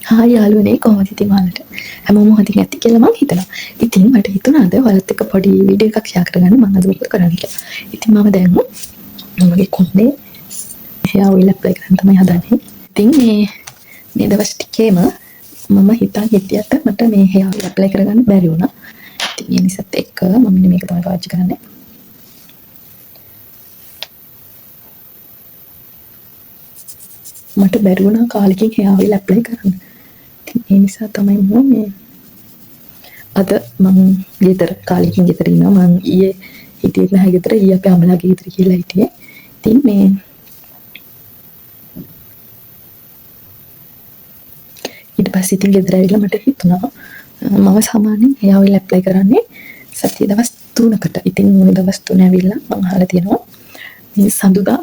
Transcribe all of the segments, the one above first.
හා යාළුවනේ කොහොමද ඉතින් ඔයාලට හැමෝම හොඳින් ඇති කියලා මම හිතනවා. ඉතින් මට හිතුණා අද ඔයාලත් එක්ක පොඩි වීඩියෝ එකක් ෂෙයා කරගන්න මම අද මොකද කරන්න කියලා. ඉතින් මම දැන් මගේ කොණ්ඩේ hair oil apply කරන්න තමයි හදන්නේ. ඉතින් මේ දවස් ටිකේම මම හිතන් හිටියට මට මේ hair oil apply කරගන්න බැරි වුණා. ඉතින් ඒ නිසාත් එක්ක මම මෙන්න මේක තමයි පාවිච්චි කරන්නේ. මට බැරි වුණා කාලෙකින් hair oil apply කරන්න. ඒ නිසා තමයි මම මේ අද මම ගෙදර කාලෙකින් ගෙදර ඉන්නවා. මම ඊයේ හිටියේ නැහැ ගෙදර. ඊයේ අපේ අම්මලාගේ ගෙදර කියලා හිටියේ. ඉතින් මේ ඊට පස්සේ ඉතින් ගෙදර ඇවිල්ලා මට හිතුණා මම සාමාන්‍යයෙන් hair oil apply කරන්නේ සතිය දවස් 3කට. ඉතින් මේ දවස් 3 ඇවිල්ලා මම අහලා තියෙනවා මේ සඳුදා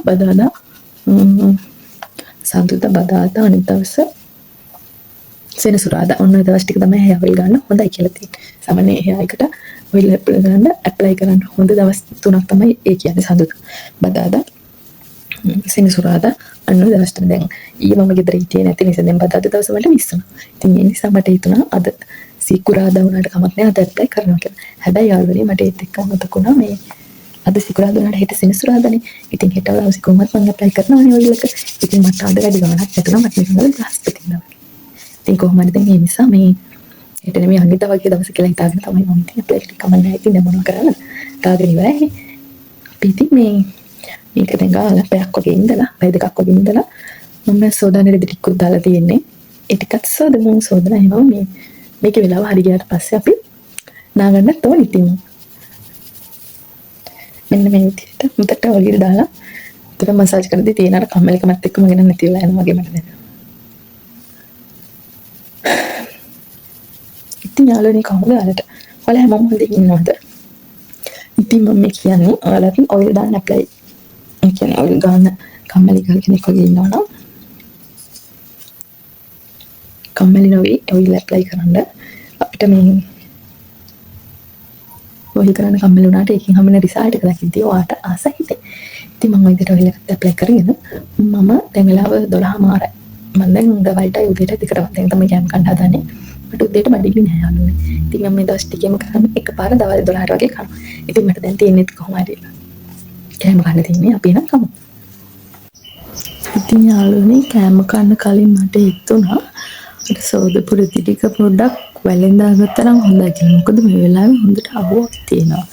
බදාදා අනිත් දවස් සෙනසුරාදා ඔන්න දවස් ටික තමයි hair oil ගන්න හොඳයි කියලා තියෙන්නේ. සාමාන්‍ය hair එකට oil apply කරන්න හොඳ දවස් 3ක් තමයි ඒ කියන්නේ සඳුදා බදාදා සෙනසුරාදා අන්න දවස් 3 දැන් ඊයේ මම ගෙදර හිටියේ නැති නිසා දැන් බදාදා දවස වලට මිස් වුණා. ඉතින් ඒ නිසා මට හිතුණා අද සිකුරාදා වුණාට කමක් නැහැ අද apply කරනවා කියලා. හැබැයි යාළුවනේ මට ඒත් එක්ක මතකුණා මේ අද සිකුරාදා වුණාට හෙට සෙනසුරාදානේ. ඉතින් හෙට දවසේ කොහොමද මම apply කරනවනේ oil එක. ඉතින් මට අද වැඩි ගාණක් නැතුණා මට නිකන් බ්‍රහස්පතින්දා වගේ. ඉතින් කොහොමද දැන් මේ නිසා මේ හෙට නෙමෙයි අනිද්දා වගේ දවස් කියලා හිතාගෙන තමයි මම ඉතින් apply කරේ කමක් නැහැ. ඉතින් දැන් මොනවා කරන්නද? කාගෙන ඉවරයි. අපි ඉතින් මේක දැන් ගාලා පැයක් වගේ ඉඳලා පැය දෙකක් වගේ ඉඳලා මම සෝදාන රෙදි ටිකක් දාලා තියෙන්නේ. ඒ ටිකත් සෝදමු සෝදලා එහෙම මේකේ වෙලාව හරි ගියාට පස්සේ අපි නාගන්නත් ඕනේ ඉතින්. මෙන්න මේ විදිහට මුතට ඔලියට දාලා උතර මසාජ් කරද්දී තියෙන අර කම්මැලිකමත් එක්කම ගෙන නැති වෙලා යනවා වගේ මට දැනෙනවා. ඉතින් යාළුවනේ කොහොමද ඔයාලට? ඔයාලා හැමෝම හොඳින් ඉන්නවද? ඉතින් මම කියන්නේ ඔයාලට ඔයිල් දාන්න apply. ඒ කියන්නේ ඔයිල් ගන්න කම්මැලි කෙනෙක් වගේ ඉන්නවනම් කම්මැලි නොවි ඔයිල් apply කරන්න අපිට මේ ඔයිල් කරන්න කම්මැලි වුණාට ඒකෙන් හම්බෙන රිසල්ට් එක දකිද්දී ඔයාට ආස හිතේ. ඉතින් මම විදිහට ඔයිල් එකක් apply කරගෙන මම දැන් වෙලාව 12:00මාරයි. මම දැන් දවල්ටයි උදේට දෙකටම දැන් තමයි කැම් කන්න හදන්නේ. මට උදේට බඩගිනි නෑ යාළුවනේ. ඉතින් මම මේ දවස් ටිකේම කරන්නේ එකපාර දවල් 12ට වගේ කරනවා. ඉතින් මට දැන් තියෙන්නේ කොහොම හරි කෑම කන්න තියෙන්නේ අපි නම් කමු. ඉතින් යාළුවනේ කෑම කන්න කලින් මට හිතුණා අර සෝදපු රෙදි ටික පොඩ්ඩක් වැලෙන්දා ගත්තා නම් හොඳයි කියලා. මොකද මේ වෙලාවේ හොඳට අවුවක් තියෙනවා.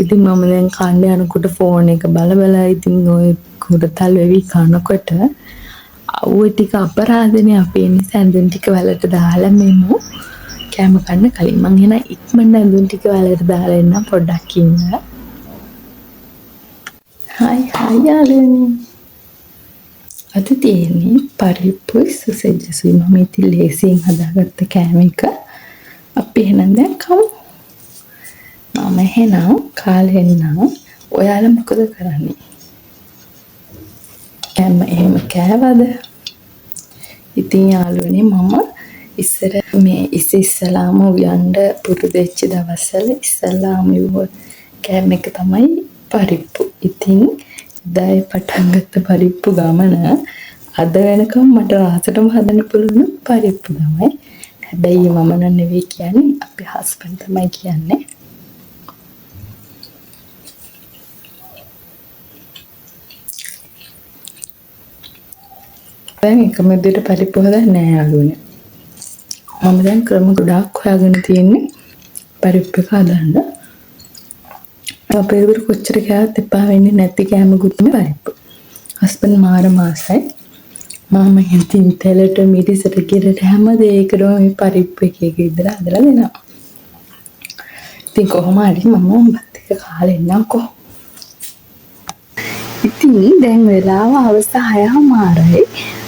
ඉතින් මම දැන් කන්න යනකොට ෆෝන් එක බල ඉතින් ඔය කුඩතල් වෙවි කනකොට අවුව ටික අපරාධනේ අපි නිසා ඇඳුම් ටික වැලට දාලා මෙමු කෑම කන්න කලින් මං එන ඉක්මනට ඇඳුම් ටික වැලට දාලා එන්න පොඩ්ඩක් ඉන්න. හායි යාළුවනේ. අද තියෙන්නේ පරිප්පු සුසෙජ්ජසුයි මම ඉතින් ලේසියෙන් හදාගත්ත කෑම එක. අපි එහෙනම් දැන් කමු. මම එහෙනම් කාලේ එන්නම්. ඔයාලා මොකද කරන්නේ? කෑම එහෙම කෑවද? ඉතින් යාළුවනේ මම ඉස්සෙල්ලාම උයන්ඩ පුරුදු වෙච්ච දවස්වල ඉස්සෙල්ලාම යුව කෑම එක තමයි පරිප්පු. ඉතින් එදායි පටන් ගත්ත පරිප්පු ගමන අද වෙනකම් මට රාසටම හදන්න පුළුවන් පරිප්පු තමයි. හැබැයි මම නෙවෙයි කියන්නේ අපේ හස්බන්ඩ් තමයි කියන්නේ. දැන් එකම විදිහට පරිප්පු හදන්නේ නැහැ යාළුවනේ. මම දැන් ක්‍රම ගොඩාක් හොයාගෙන තියෙන්නේ පරිප්පු එක හදන්න. අපේ දරුවෝ කොච්චර කෑවත් එපා වෙන්නේ නැති කෑමකුත් නේ පරිප්පු. හස්බන්ඩ් මාර මාසයි. මම හිතින් තෙලට මිරිසට කිරට හැම දෙයකටම මේ පරිප්පු එක ඉදලා හදලා දෙනවා. ඉතින් කොහොම හරි මම බත් එක කාලා එන්නම්කෝ. ඉතින් දැන් වෙලාව හවස 6:00මාරයි.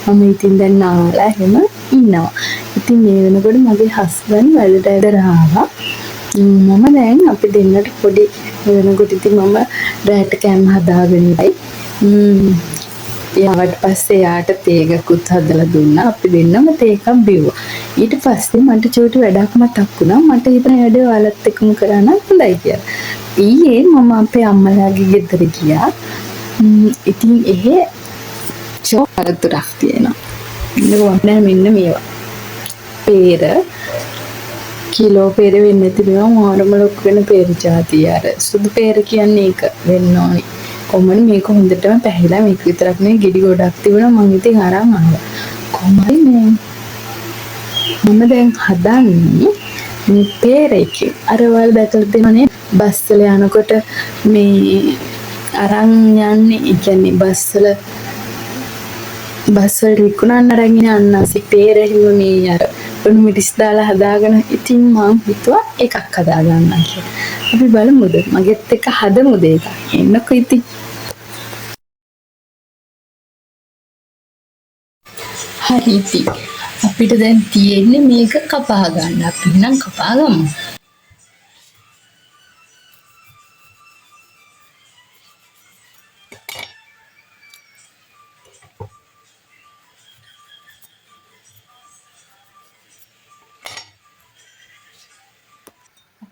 මම ඉතින් දැන් නාලා එහෙම ඉන්නවා. ඉතින් මේ වෙනකොට මගේ හස්බන්ඩ් වැඩට ආවා. මම දැන් අපි දෙන්නට පොඩි වෙනකොට ඉතින් මම රැට කෑම හදාගෙන ඉයි. යාවට පස්සේ යාට තේගකුත් හදලා දුන්නා. අපි දෙන්නම තේ එකක් බිව්වා. ඊට පස්සේ මට චූටි වැඩක් මතක් වුණා. මට හිතන වැඩේ ඔයාලත් එක්කම කරන්න හොඳයි කියලා. ඊයේ මම අපේ අම්මලාගේ ගෙදර ගියා. ඉතින් එහෙ චෝකලතුරක් තියෙනවා. මෙන්න මේවා. peer කිලෝ peer වෙන්නේ තිබුණා මාරම ලොකු වෙන peer జాතිය අර සුදු peer කියන්නේ ඒක වෙන්න ඕනි. කොහොමද මේක හොඳටම පැහිලා මේක විතරක් නෙවෙයි ගෙඩි ගොඩක් තිබුණා මං ඉතින් අරන් ආවා. කොහොමද මේ මම දැන් හදන්නේ මේ peer එකේ අර වල දැකලා තියෙනනේ බස් වල යනකොට මේ අරන් යන්නේ ඒ කියන්නේ බස් වල විකුණන්න අරන් ඉන්න අන්නාසි peer හිම මේ අර උණු මිරිස් දාලා හදාගෙන ඉතින් මං හිතුවා එකක් හදා ගන්නවා කියලා. අපි බලමුද මගෙත් එක හදමුද ඒක. එන්නකො ඉතින්. හරි ඉතින්. අපිට දැන් තියෙන්නේ මේක කපා ගන්න. අපි නම් කපා ගමු.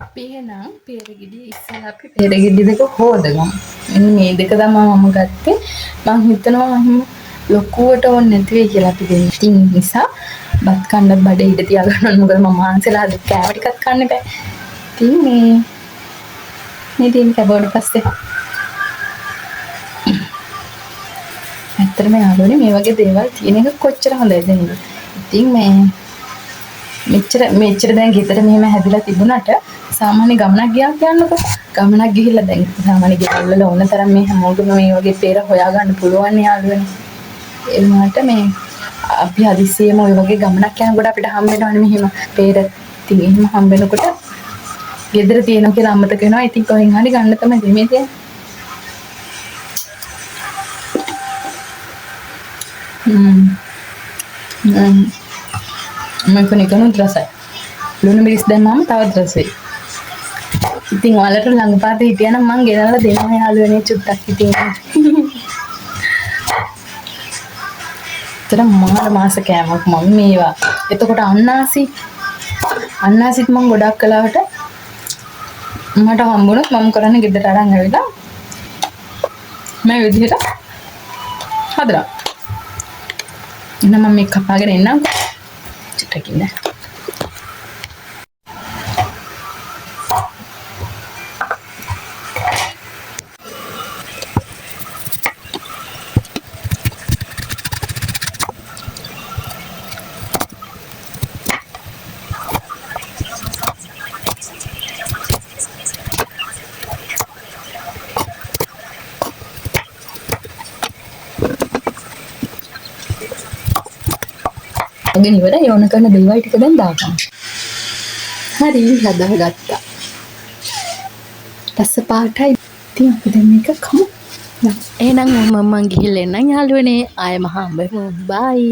අපි එහෙනම් peer ගෙඩිය ඉස්සලා අපි peer ගෙඩි දෙක හොදගමු. මෙන්න මේ දෙක තමයි මම ගත්තේ. මං හිතනවා එහෙම ලොකුවට ඕනේ නැති වෙයි කියලා අපි දෙන්න. ඉතින් නිසා බත් කන්න බඩේ ඉඳ තියාගන්න මොකද මම මාංශලා කෑම ටිකක් කන්න බෑ. ඉතින් මේ දෙන්න කැබවුවට පස්සේ ඇත්තටම යාළුවනේ මේ වගේ දේවල් තියෙන එක කොච්චර හොඳයිද නේද? ඉතින් මෙච්චර දැන් ගෙදර මෙහෙම හැදිලා තිබුණාට සාමාන්‍ය ගමනක් ගියා කියන්නකෝ. ගමනක් ගිහිල්ලා දැන් සාමාන්‍ය ගෙවල් වල ඕන තරම් මේ හැමෝටම මේ වගේ peer හොයාගන්න පුළුවන් යාළුවනේ. ඒ වුණාට මේ අපි හදිස්සියෙම ওই වගේ ගමනක් යනකොට අපිට හම්බ වෙනවනේ මෙහෙම peer. ඉතින් එහෙම හම්බ වෙනකොට ගෙදර තියෙනවා කියලා අමතක වෙනවා. ඉතින් කොහෙන් හරි ගන්න තමයි දෙමේ තියෙන්නේ. මම කනුත් රසයි. ලුණු මිරිස් දැම්මම තවත් රසයි. ඉතින් ඔයාලට ළඟපාත හිටියනම් මං ගෙනල්ලා දෙනවා යාළුවනේ චුට්ටක් ඉතින්. තර මාස කෑමක් මම මේවා. එතකොට අන්නාසිත් මං ගොඩක් කලාවට මට හම්බුණොත් මම කරන්නේ ගෙදර අරන් ඇවිල්ලා මේ විදිහට හදලා. එහෙනම් මම මේක කපාගෙන එන්නම්. චුට්ටකින් නේ. ගෙන ඉවරයි ඕන කරන දේවල් ටික දැන් දාගන්න. හරි හදාගත්තා. රස පාටයි. ඉතින් අපි දැන් මේක කමු. එහෙනම් මම ගිහිල්ලා එන්නම් යාළුවනේ. ආයෙ මහා හම්බෙමු. බයි.